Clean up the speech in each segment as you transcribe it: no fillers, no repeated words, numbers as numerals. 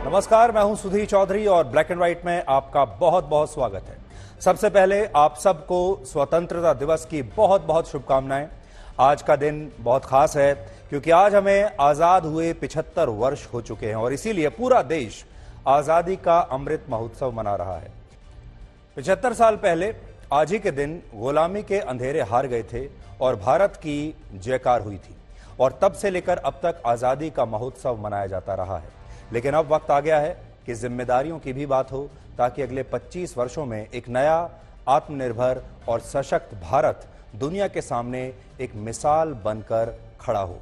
नमस्कार, मैं हूं सुधीर चौधरी और ब्लैक एंड व्हाइट में आपका बहुत बहुत स्वागत है। सबसे पहले आप सबको स्वतंत्रता दिवस की बहुत बहुत शुभकामनाएं। आज का दिन बहुत खास है क्योंकि आज हमें आजाद हुए 75 वर्ष हो चुके हैं और इसीलिए पूरा देश आजादी का अमृत महोत्सव मना रहा है। 75 साल पहले आज ही के दिन गुलामी के अंधेरे हार गए थे और भारत की जयकार हुई थी और तब से लेकर अब तक आजादी का महोत्सव मनाया जाता रहा है। लेकिन अब वक्त आ गया है कि जिम्मेदारियों की भी बात हो ताकि अगले 25 वर्षों में एक नया आत्मनिर्भर और सशक्त भारत दुनिया के सामने एक मिसाल बनकर खड़ा हो।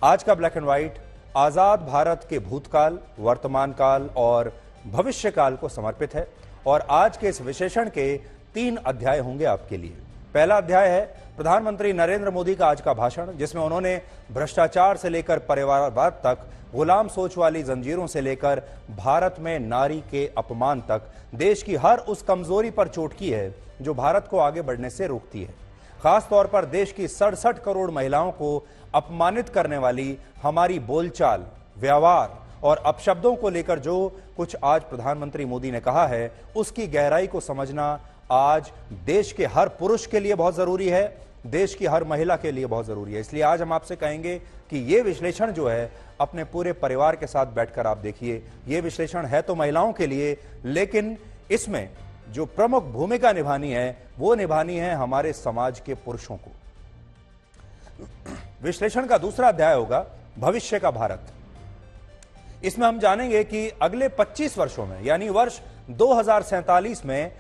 आज का ब्लैक एंड व्हाइट आजाद भारत के भूतकाल, वर्तमान काल और भविष्य काल को समर्पित है और आज के इस विशेषण के 3 अध्याय होंगे आपके लिए। पहला अध्याय है प्रधानमंत्री नरेंद्र मोदी का आज का भाषण, जिसमें उन्होंने भ्रष्टाचार से लेकर परिवारवाद तक, गुलाम सोच वाली जंजीरों से लेकर भारत में नारी के अपमान तक देश की हर उस कमजोरी पर चोट की है जो भारत को आगे बढ़ने से रोकती है। खास तौर पर देश की 67 करोड़ महिलाओं को अपमानित करने वाली हमारी बोलचाल, व्यवहार और अपशब्दों को लेकर जो कुछ आज प्रधानमंत्री मोदी ने कहा है, उसकी गहराई को समझना आज देश के हर पुरुष के लिए बहुत जरूरी है, देश की हर महिला के लिए बहुत जरूरी है। इसलिए आज हम आपसे कहेंगे कि यह विश्लेषण जो है अपने पूरे परिवार के साथ बैठकर आप देखिए। यह विश्लेषण है तो महिलाओं के लिए, लेकिन इसमें जो प्रमुख भूमिका निभानी है वो निभानी है हमारे समाज के पुरुषों को। विश्लेषण का दूसरा अध्याय होगा भविष्य का भारत। इसमें हम जानेंगे कि अगले 25 वर्षों में यानी वर्ष 2047 में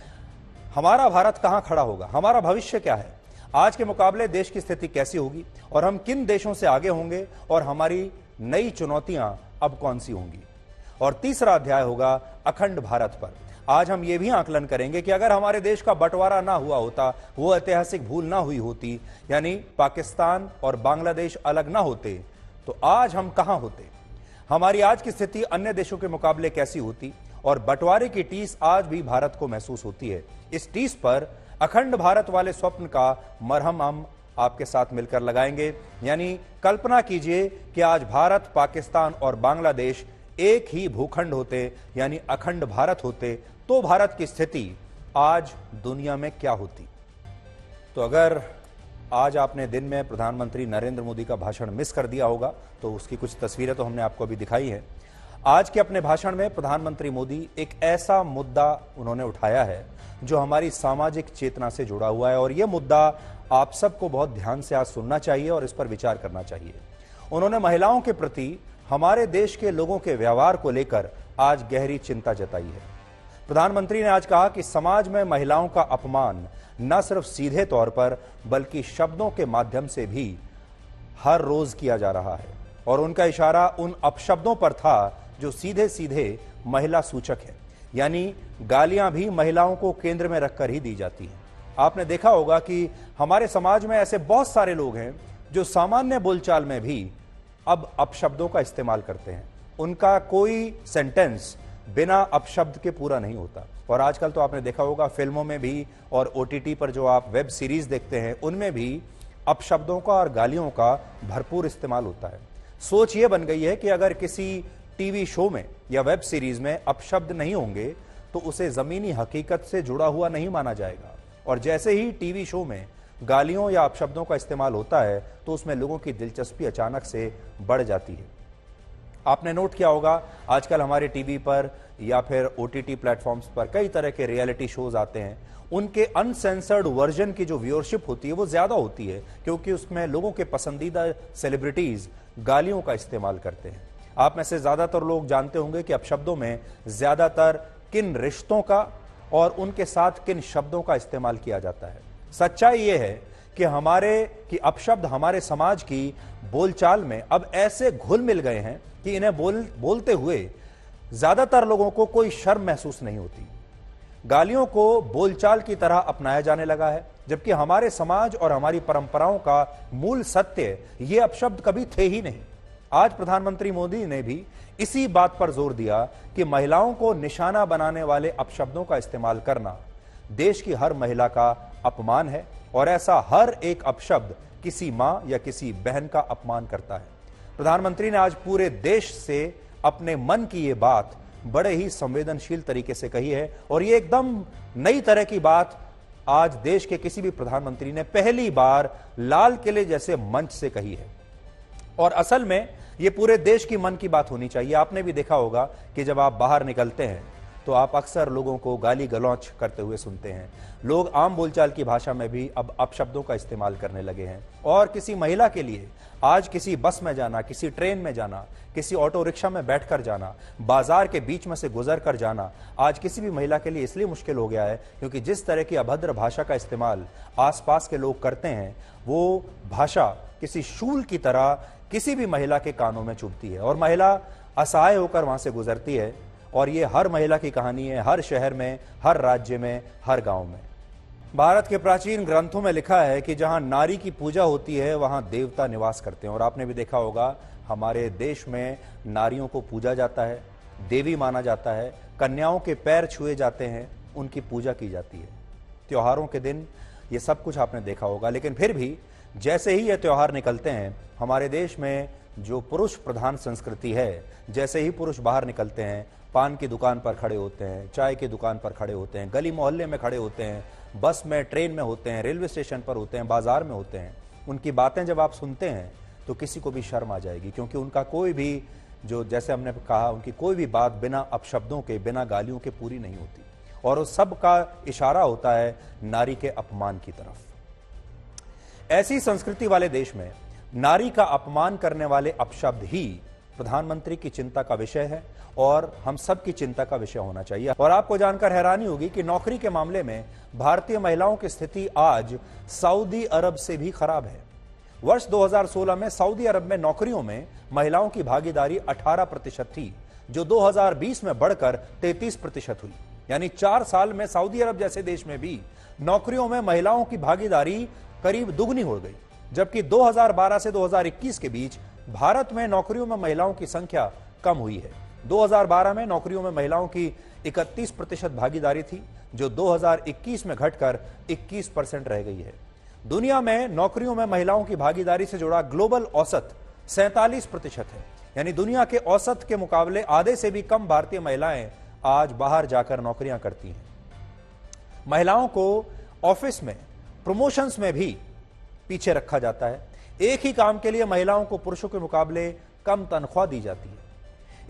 हमारा भारत कहां खड़ा होगा, हमारा भविष्य क्या है, आज के मुकाबले देश की स्थिति कैसी होगी और हम किन देशों से आगे होंगे और हमारी नई चुनौतियां अब कौन सी होंगी। और तीसरा अध्याय होगा अखंड भारत पर। आज हम यह भी आकलन करेंगे कि अगर हमारे देश का बंटवारा ना हुआ होता, वो ऐतिहासिक भूल ना हुई होती, यानी पाकिस्तान और बांग्लादेश अलग ना होते, तो आज हम कहां होते, हमारी आज की स्थिति अन्य देशों के मुकाबले कैसी होती और बंटवारे की टीस आज भी भारत को महसूस होती है। इस टीस पर अखंड भारत वाले स्वप्न का मरहम हम आपके साथ मिलकर लगाएंगे। यानी कल्पना कीजिए कि आज भारत, पाकिस्तान और बांग्लादेश एक ही भूखंड होते, यानी अखंड भारत होते, तो भारत की स्थिति आज दुनिया में क्या होती। तो अगर आज आपने दिन में प्रधानमंत्री नरेंद्र मोदी का भाषण मिस कर दिया होगा तो उसकी कुछ तस्वीरें तो हमने आपको अभी दिखाई है। आज के अपने भाषण में प्रधानमंत्री मोदी एक ऐसा मुद्दा उन्होंने उठाया है जो हमारी सामाजिक चेतना से जुड़ा हुआ है और यह मुद्दा आप सबको बहुत ध्यान से आज सुनना चाहिए और इस पर विचार करना चाहिए। उन्होंने महिलाओं के प्रति हमारे देश के लोगों के व्यवहार को लेकर आज गहरी चिंता जताई है। प्रधानमंत्री ने आज कहा कि समाज में महिलाओं का अपमान न सिर्फ सीधे तौर पर बल्कि शब्दों के माध्यम से भी हर रोज किया जा रहा है और उनका इशारा उन अपशब्दों पर था जो सीधे सीधे महिला सूचक है, यानी गालियां भी महिलाओं को केंद्र में रखकर ही दी जाती हैं। आपने देखा होगा कि हमारे समाज में ऐसे बहुत सारे लोग हैं जो सामान्य बोलचाल में भी अब अपशब्दों का इस्तेमाल करते हैं। उनका कोई सेंटेंस बिना अपशब्द के पूरा नहीं होता। और आजकल तो आपने देखा होगा फिल्मों में भी और OTT पर जो आप वेब सीरीज देखते हैं उनमें भी अपशब्दों का और गालियों का भरपूर इस्तेमाल होता है। सोच यह बन गई है कि अगर किसी टीवी शो में या वेब सीरीज में अपशब्द नहीं होंगे तो उसे जमीनी हकीकत से जुड़ा हुआ नहीं माना जाएगा और जैसे ही टीवी शो में गालियों या अपशब्दों का इस्तेमाल होता है तो उसमें लोगों की दिलचस्पी अचानक से बढ़ जाती है। आपने नोट किया होगा आजकल हमारे टीवी पर या फिर OTT प्लेटफॉर्म्स पर कई तरह के रियलिटी शोज आते हैं। उनके अनसेंसर्ड वर्जन की जो व्यूअरशिप होती है वो ज्यादा होती है क्योंकि उसमें लोगों के पसंदीदा सेलिब्रिटीज गालियों का इस्तेमाल करते हैं। आप में से ज्यादातर लोग जानते होंगे कि अपशब्दों में ज्यादातर किन रिश्तों का और उनके साथ किन शब्दों का इस्तेमाल किया जाता है। सच्चाई यह है कि अपशब्द हमारे समाज की बोलचाल में अब ऐसे घुल मिल गए हैं कि इन्हें बोलते हुए ज्यादातर लोगों को कोई शर्म महसूस नहीं होती। गालियों को बोलचाल की तरह अपनाया जाने लगा है, जबकि हमारे समाज और हमारी परंपराओं का मूल सत्य ये अपशब्द कभी थे ही नहीं। आज प्रधानमंत्री मोदी ने भी इसी बात पर जोर दिया कि महिलाओं को निशाना बनाने वाले अपशब्दों का इस्तेमाल करना देश की हर महिला का अपमान है और ऐसा हर एक अपशब्द किसी मां या किसी बहन का अपमान करता है। प्रधानमंत्री ने आज पूरे देश से अपने मन की ये बात बड़े ही संवेदनशील तरीके से कही है, और ये एकदम नई तरह की बात आज देश के किसी भी प्रधानमंत्री ने पहली बार लाल किले जैसे मंच से कही है। और असल में ये पूरे देश की मन की बात होनी चाहिए। आपने भी देखा होगा कि जब आप बाहर निकलते हैं तो आप अक्सर लोगों को गाली गलौच करते हुए सुनते हैं। लोग आम बोलचाल की भाषा में भी अब अपशब्दों का इस्तेमाल करने लगे हैं। और किसी महिला के लिए आज किसी बस में जाना, किसी ट्रेन में जाना, किसी ऑटो रिक्शा में बैठकर जाना, बाजार के बीच में से गुजर कर जाना आज किसी भी महिला के लिए इसलिए मुश्किल हो गया है क्योंकि जिस तरह की अभद्र भाषा का इस्तेमाल आसपास के लोग करते हैं, वो भाषा किसी शूल की तरह किसी भी महिला के कानों में चुभती है और महिला असहाय होकर वहां से गुजरती है। और ये हर महिला की कहानी है, हर शहर में, हर राज्य में, हर गांव में। भारत के प्राचीन ग्रंथों में लिखा है कि जहां नारी की पूजा होती है वहां देवता निवास करते हैं। और आपने भी देखा होगा हमारे देश में नारियों को पूजा जाता है, देवी माना जाता है, कन्याओं के पैर छुए जाते हैं, उनकी पूजा की जाती है। त्योहारों के दिन ये सब कुछ आपने देखा होगा। लेकिन फिर भी जैसे ही ये त्योहार निकलते हैं, हमारे देश में जो पुरुष प्रधान संस्कृति है, जैसे ही पुरुष बाहर निकलते हैं, पान की दुकान पर खड़े होते हैं, चाय की दुकान पर खड़े होते हैं, गली मोहल्ले में खड़े होते हैं, बस में, ट्रेन में होते हैं, रेलवे स्टेशन पर होते हैं, बाजार में होते हैं, उनकी बातें जब आप सुनते हैं तो किसी को भी शर्म आ जाएगी। क्योंकि उनका कोई भी, जो जैसे हमने कहा, उनकी कोई भी बात बिना अपशब्दों के, बिना गालियों के पूरी नहीं होती और उस सब का इशारा होता है नारी के अपमान की तरफ। ऐसी संस्कृति वाले देश में नारी का अपमान करने वाले अपशब्द ही प्रधानमंत्री की चिंता का विषय है और हम सब की चिंता का विषय होना चाहिए। और आपको जानकर हैरानी होगी कि नौकरी के मामले में भारतीय महिलाओं की स्थिति आज सऊदी अरब से भी खराब है। वर्ष 2016 में सऊदी अरब में नौकरियों में महिलाओं की भागीदारी 18% थी, जो 2020 में बढ़कर 33% हुई। यानी 4 साल में सऊदी अरब जैसे देश में भी नौकरियों में महिलाओं की भागीदारी करीब दुगनी हो गई। जबकि 2012 से 2021 के बीच भारत में नौकरियों में महिलाओं की संख्या कम हुई है। 2012 में नौकरियों में महिलाओं की 31% भागीदारी थी, जो 2021 में घटकर 21% रह गई है। दुनिया में नौकरियों में महिलाओं की भागीदारी से जुड़ा ग्लोबल औसत 47% है। यानी दुनिया के औसत के मुकाबले आधे से भी कम भारतीय महिलाएं आज बाहर जाकर नौकरियां करती हैं। महिलाओं को ऑफिस में, प्रमोशंस में भी पीछे रखा जाता है। एक ही काम के लिए महिलाओं को पुरुषों के मुकाबले कम तनख्वाह दी जाती है।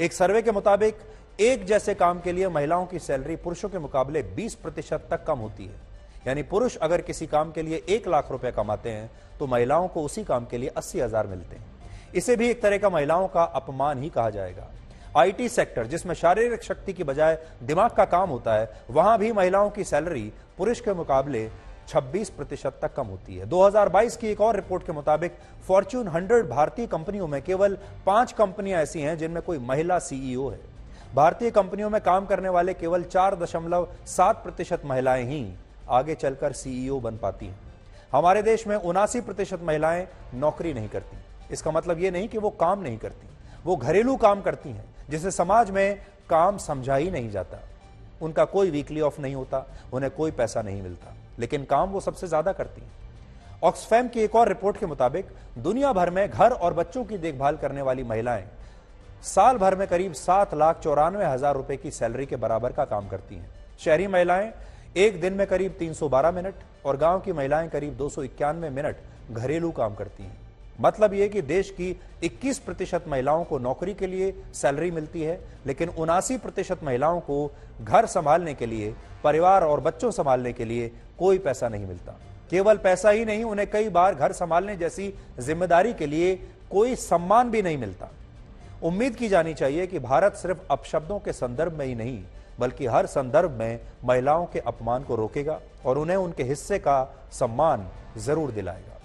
एक सर्वे के मुताबिक एक जैसे काम के लिए महिलाओं की सैलरी पुरुषों के मुकाबले 20% तक कम होती है। यानी पुरुष अगर किसी काम के लिए 1 लाख रुपए कमाते हैं तो महिलाओं को उसी काम के लिए 80,000 मिलते हैं। इसे भी एक तरह का महिलाओं का अपमान ही कहा जाएगा। आईटी सेक्टर, जिसमें शारीरिक शक्ति की बजाय दिमाग का काम होता है, वहां भी महिलाओं की सैलरी पुरुष के मुकाबले 26% तक कम होती है। 2022 की एक और रिपोर्ट के मुताबिक फॉर्च्यून 100 भारतीय कंपनियों में केवल 5 कंपनियां ऐसी हैं जिनमें कोई महिला सीईओ है। भारतीय कंपनियों में काम करने वाले केवल 4.7% महिलाएं ही आगे चलकर सीईओ बन पाती हैं। हमारे देश में 79% महिलाएं नौकरी नहीं करती। इसका मतलब यह नहीं कि वो काम नहीं करती, वो घरेलू काम करती हैं जिसे समाज में काम समझा ही नहीं जाता। उनका कोई वीकली ऑफ नहीं होता, उन्हें कोई पैसा नहीं मिलता, लेकिन काम वो सबसे ज्यादा करती हैं। ऑक्सफैम की एक और रिपोर्ट के मुताबिक दुनिया भर में घर और बच्चों की देखभाल करने वाली महिलाएं साल भर में करीब 7,94,000 रुपए की सैलरी के बराबर का काम करती हैं। शहरी महिलाएं एक दिन में करीब 312 मिनट और गांव की महिलाएं करीब 291 मिनट घरेलू काम करती हैं। मतलब यह कि देश की 21% महिलाओं को नौकरी के लिए सैलरी मिलती है, लेकिन 79% महिलाओं को घर संभालने के लिए, परिवार और बच्चों संभालने के लिए कोई पैसा नहीं मिलता। केवल पैसा ही नहीं, उन्हें कई बार घर संभालने जैसी जिम्मेदारी के लिए कोई सम्मान भी नहीं मिलता। उम्मीद की जानी चाहिए कि भारत सिर्फ अपशब्दों के संदर्भ में ही नहीं, बल्कि हर संदर्भ में महिलाओं के अपमान को रोकेगा और उन्हें उनके हिस्से का सम्मान जरूर दिलाएगा।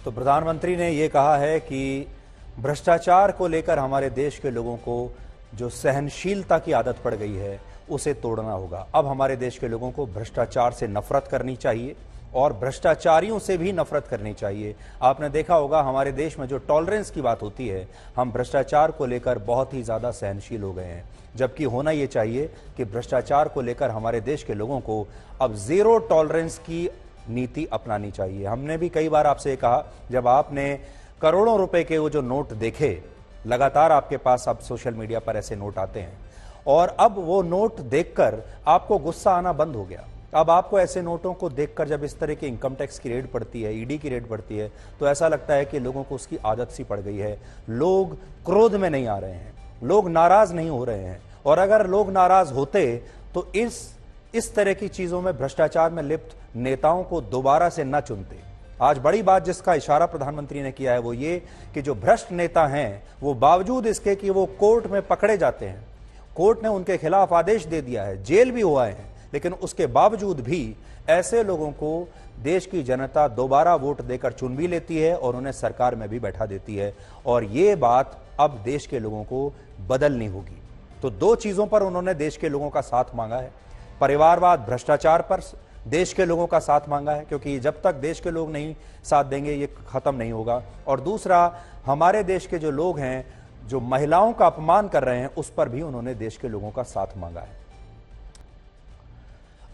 तो प्रधानमंत्री ने यह कहा है कि भ्रष्टाचार को लेकर हमारे देश के लोगों को जो सहनशीलता की आदत पड़ गई है उसे तोड़ना होगा। अब हमारे देश के लोगों को भ्रष्टाचार से नफरत करनी चाहिए और भ्रष्टाचारियों से भी नफरत करनी चाहिए। आपने देखा होगा हमारे देश में जो टॉलरेंस की बात होती है, हम भ्रष्टाचार को लेकर बहुत ही ज्यादा सहनशील हो गए हैं, जबकि होना यह चाहिए कि भ्रष्टाचार को लेकर हमारे देश के लोगों को अब जीरो टॉलरेंस की नीति अपनानी चाहिए। हमने भी कई बार आपसे कहा, जब आपने करोड़ों रुपए के वो जो नोट देखे लगातार आपके पास अब सोशल मीडिया पर ऐसे नोट आते हैं और अब वो नोट देखकर आपको गुस्सा आना बंद हो गया। अब आपको ऐसे नोटों को देखकर जब इस तरह की इनकम टैक्स की रेड पड़ती है, ईडी की रेड पड़ती है, तो ऐसा लगता है कि लोगों को उसकी आदत सी पड़ गई है। लोग क्रोध में नहीं आ रहे हैं, लोग नाराज नहीं हो रहे हैं। और अगर लोग नाराज होते तो इस तरह की चीजों में, भ्रष्टाचार में लिप्त नेताओं को दोबारा से न चुनते। आज बड़ी बात जिसका इशारा प्रधानमंत्री ने किया है वो ये कि जो भ्रष्ट नेता हैं वो बावजूद इसके कि वो कोर्ट में पकड़े जाते हैं, कोर्ट ने उनके खिलाफ आदेश दे दिया है, जेल भी हुआ है, लेकिन उसके बावजूद भी ऐसे लोगों को देश की जनता दोबारा वोट देकर चुन भी लेती है और उन्हें सरकार में भी बैठा देती है। और ये बात अब देश के लोगों को बदलनी होगी। तो दो चीजों पर उन्होंने देश के लोगों का साथ मांगा है। परिवारवाद, भ्रष्टाचार पर देश के लोगों का साथ मांगा है, क्योंकि जब तक देश के लोग नहीं साथ देंगे ये खत्म नहीं होगा। और दूसरा, हमारे देश के जो लोग हैं जो महिलाओं का अपमान कर रहे हैं, उस पर भी उन्होंने देश के लोगों का साथ मांगा है।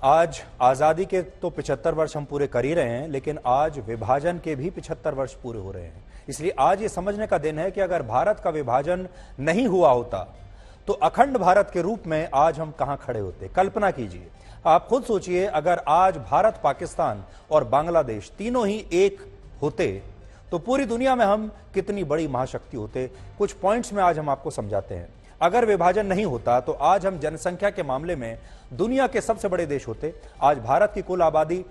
आज आजादी के तो 75 वर्ष हम पूरे कर ही रहे हैं, लेकिन आज विभाजन के भी 75 वर्ष पूरे हो रहे हैं। इसलिए आज ये समझने का दिन है कि अगर भारत का विभाजन नहीं हुआ होता तो अखंड भारत के रूप में आज हम कहां खड़े होते। कल्पना कीजिए, आप खुद सोचिए, अगर आज भारत, पाकिस्तान और बांग्लादेश तीनों ही एक होते तो पूरी दुनिया में हम कितनी बड़ी महाशक्ति होते। कुछ पॉइंट्स में आज हम आपको समझाते हैं। अगर विभाजन नहीं होता तो आज हम जनसंख्या के मामले में दुनिया के सबसे बड़े देश होते। आज भारत की कुल आबादी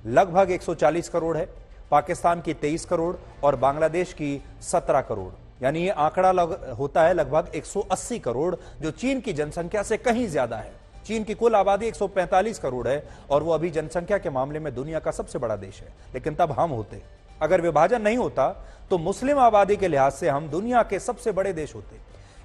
लगभग 140 करोड़ है, पाकिस्तान की 23 करोड़ और बांग्लादेश की 17 करोड़, यानी ये आंकड़ा होता है लगभग 180 करोड़, जो चीन की जनसंख्या से कहीं ज्यादा है। चीन की कुल आबादी 145 करोड़ है और वो अभी जनसंख्या के मामले में दुनिया का सबसे बड़ा देश है, लेकिन तब हम होते। अगर विभाजन नहीं होता तो मुस्लिम आबादी के लिहाज से हम दुनिया के सबसे बड़े देश होते।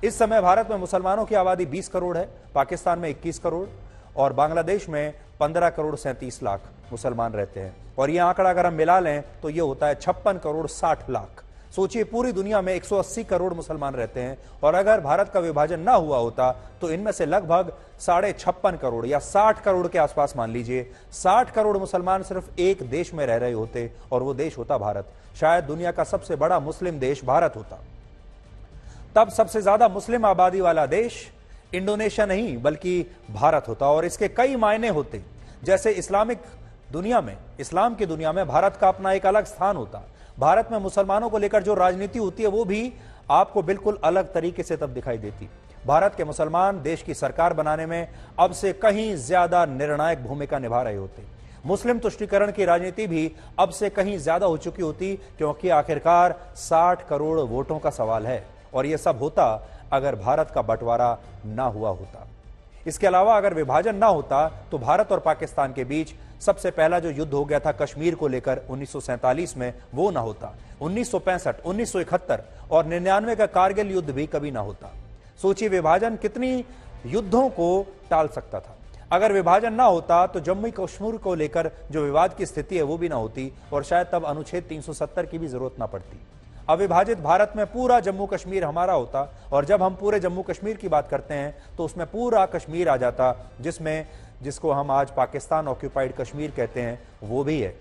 इस समय भारत में मुसलमानों की आबादी 20 करोड़ है, पाकिस्तान में 21 करोड़ और बांग्लादेश में 15 करोड़ 37 लाख मुसलमान रहते हैं। और यह आंकड़ा अगर हम मिला लें तो यह होता है 56 करोड़ 60 लाख। सोचिए, पूरी दुनिया में 180 करोड़ मुसलमान रहते हैं और अगर भारत का विभाजन ना हुआ होता तो इनमें से लगभग 56.5 करोड़ या 60 करोड़ के आसपास, मान लीजिए 60 करोड़ मुसलमान सिर्फ एक देश में रह रहे होते और वो देश होता भारत। शायद दुनिया का सबसे बड़ा मुस्लिम देश भारत होता। तब सबसे ज्यादा मुस्लिम आबादी वाला देश इंडोनेशिया नहीं बल्कि भारत होता और इसके कई मायने होते। जैसे इस्लामिक दुनिया में, इस्लाम की दुनिया में भारत का अपना एक अलग स्थान होता। भारत में मुसलमानों को लेकर जो राजनीति होती है वो भी आपको बिल्कुल अलग तरीके से तब दिखाई देती। भारत के मुसलमान देश की सरकार बनाने में अब से कहीं ज्यादा निर्णायक भूमिका निभा रहे होते। मुस्लिम तुष्टीकरण की राजनीति भी अब से कहीं ज्यादा हो चुकी होती, क्योंकि आखिरकार 60 करोड़ वोटों का सवाल है और यह सब होता अगर भारत का बंटवारा ना हुआ होता। इसके अलावा अगर विभाजन ना होता तो भारत और पाकिस्तान के बीच सबसे पहला जो युद्ध हो गया था कश्मीर को लेकर 1947 में, वो ना होता। 1965, 1971 और 99 का कारगिल युद्ध भी कभी ना होता। सोचिए, विभाजन कितनी युद्धों को टाल सकता था। अगर विभाजन ना होता तो जम्मू कश्मीर को लेकर जो विवाद की स्थिति है वो भी ना होती और शायद तब अनुच्छेद 370 की भी जरूरत ना पड़ती। अविभाजित भारत में पूरा जम्मू कश्मीर हमारा होता और जब हम पूरे जम्मू कश्मीर की बात करते हैं तो उसमें पूरा कश्मीर आ जाता, जिसको हम आज पाकिस्तान ऑक्यूपाइड कश्मीर कहते हैं, वो भी है।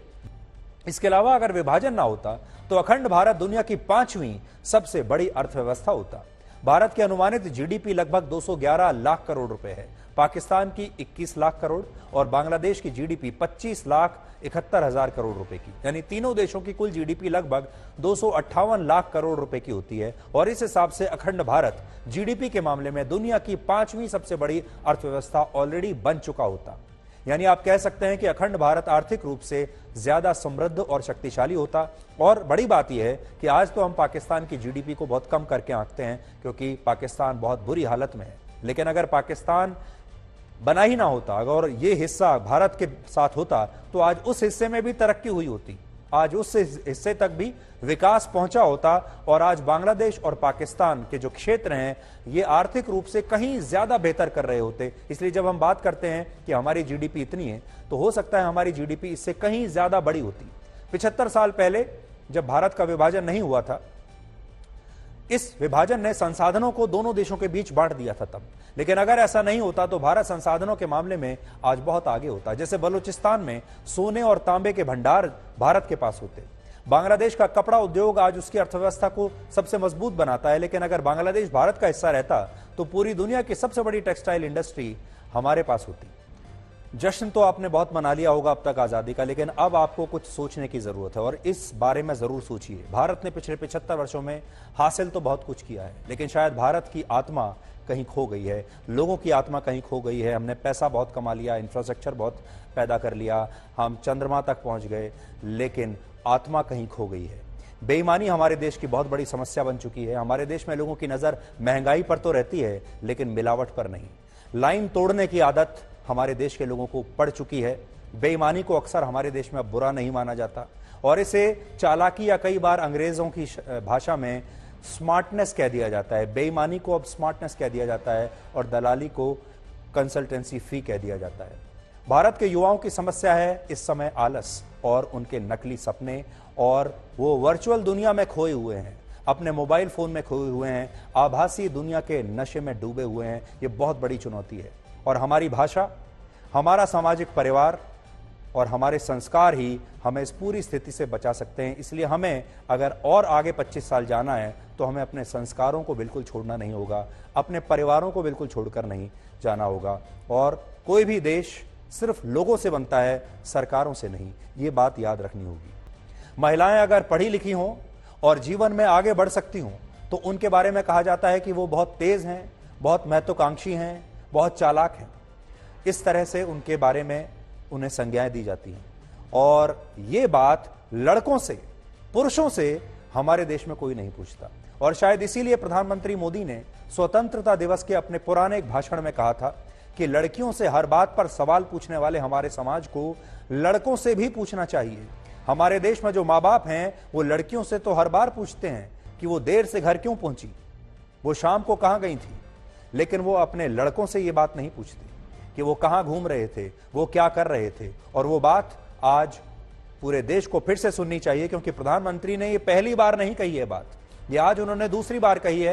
इसके अलावा अगर विभाजन ना होता तो अखंड भारत दुनिया की 5वीं सबसे बड़ी अर्थव्यवस्था होता। भारत की अनुमानित जीडीपी लगभग 211 लाख करोड़ रुपए है, पाकिस्तान की 21 लाख करोड़ और बांग्लादेश की जीडीपी 25,71,000 करोड़ रुपए की, यानी तीनों देशों की कुल जीडीपी लगभग 258 लाख करोड़ रुपए की होती है। और इस हिसाब से अखंड भारत जीडीपी के मामले में दुनिया की 5वीं सबसे बड़ी अर्थव्यवस्था ऑलरेडी बन चुका होता। यानी आप कह सकते हैं कि अखंड भारत आर्थिक रूप से ज्यादा समृद्ध और शक्तिशाली होता। और बड़ी बात यह है कि आज तो हम पाकिस्तान की जीडीपी को बहुत कम करके आंकते हैं क्योंकि पाकिस्तान बहुत बुरी हालत में है, लेकिन अगर पाकिस्तान बना ही ना होता, अगर ये हिस्सा भारत के साथ होता तो आज उस हिस्से में भी तरक्की हुई होती, आज उस हिस्से तक भी विकास पहुंचा होता और आज बांग्लादेश और पाकिस्तान के जो क्षेत्र हैं ये आर्थिक रूप से कहीं ज्यादा बेहतर कर रहे होते। इसलिए जब हम बात करते हैं कि हमारी जीडीपी इतनी है तो हो सकता है हमारी जीडीपी इससे कहीं ज्यादा बड़ी होती। 75 साल पहले जब भारत का विभाजन नहीं हुआ था, इस विभाजन ने संसाधनों को दोनों देशों के बीच बांट दिया था तब, लेकिन अगर ऐसा नहीं होता तो भारत संसाधनों के मामले में आज बहुत आगे होता। जैसे बलूचिस्तान में सोने और तांबे के भंडार भारत के पास होते, बांग्लादेश का कपड़ा उद्योग आज उसकी अर्थव्यवस्था को सबसे मजबूत बनाता है, लेकिन अगर बांग्लादेश भारत का हिस्सा रहता तो पूरी दुनिया की सबसे बड़ी टेक्सटाइल इंडस्ट्री हमारे पास होती। जश्न तो आपने बहुत मना लिया होगा अब तक आजादी का, लेकिन अब आपको कुछ सोचने की जरूरत है और इस बारे में जरूर सोचिए। भारत ने पिछले 75 वर्षों में हासिल तो बहुत कुछ किया है, लेकिन शायद भारत की आत्मा कहीं खो गई है, लोगों की आत्मा कहीं खो गई है। हमने पैसा बहुत कमा लिया, इंफ्रास्ट्रक्चर बहुत पैदा कर लिया, हम चंद्रमा तक पहुंच गए, लेकिन आत्मा कहीं खो गई है। बेईमानी हमारे देश की बहुत बड़ी समस्या बन चुकी है। हमारे देश में लोगों की नजर महंगाई पर तो रहती है, लेकिन मिलावट पर नहीं। लाइन तोड़ने की आदत हमारे देश के लोगों को पड़ चुकी है। बेईमानी को अक्सर हमारे देश में अब बुरा नहीं माना जाता और इसे चालाकी या कई बार अंग्रेजों की भाषा में स्मार्टनेस कह दिया जाता है। बेईमानी को अब स्मार्टनेस कह दिया जाता है और दलाली को कंसल्टेंसी फी कह दिया जाता है। भारत के युवाओं की समस्या है इस समय आलस और उनके नकली सपने, और वो वर्चुअल दुनिया में खोए हुए हैं, अपने मोबाइल फोन में खोए हुए हैं, आभासी दुनिया के नशे में डूबे हुए हैं। ये बहुत बड़ी चुनौती है और हमारी भाषा, हमारा सामाजिक परिवार और हमारे संस्कार ही हमें इस पूरी स्थिति से बचा सकते हैं। इसलिए हमें अगर और आगे 25 साल जाना है तो हमें अपने संस्कारों को बिल्कुल छोड़ना नहीं होगा, अपने परिवारों को बिल्कुल छोड़कर नहीं जाना होगा। और कोई भी देश सिर्फ लोगों से बनता है, सरकारों से नहीं, ये बात याद रखनी होगी। महिलाएं अगर पढ़ी लिखी हों और जीवन में आगे बढ़ सकती हों तो उनके बारे में कहा जाता है कि वो बहुत तेज हैं, बहुत महत्वाकांक्षी हैं, बहुत चालाक हैं। इस तरह से उनके बारे में उन्हें संज्ञाएं दी जाती हैं और ये बात लड़कों से, पुरुषों से हमारे देश में कोई नहीं पूछता। और शायद इसीलिए प्रधानमंत्री मोदी ने स्वतंत्रता दिवस के अपने पुराने एक भाषण में कहा था कि लड़कियों से हर बात पर सवाल पूछने वाले हमारे समाज को लड़कों से भी पूछना चाहिए। हमारे देश में जो माँ बाप हैं वो लड़कियों से तो हर बार पूछते हैं कि वो देर से घर क्यों पहुंची, वो शाम को कहां गई थी, लेकिन वो अपने लड़कों से ये बात नहीं पूछते कि वो कहां घूम रहे थे, वो क्या कर रहे थे। और वो बात आज पूरे देश को फिर से सुननी चाहिए, क्योंकि प्रधानमंत्री ने ये पहली बार नहीं कही है बात, ये आज उन्होंने दूसरी बार कही है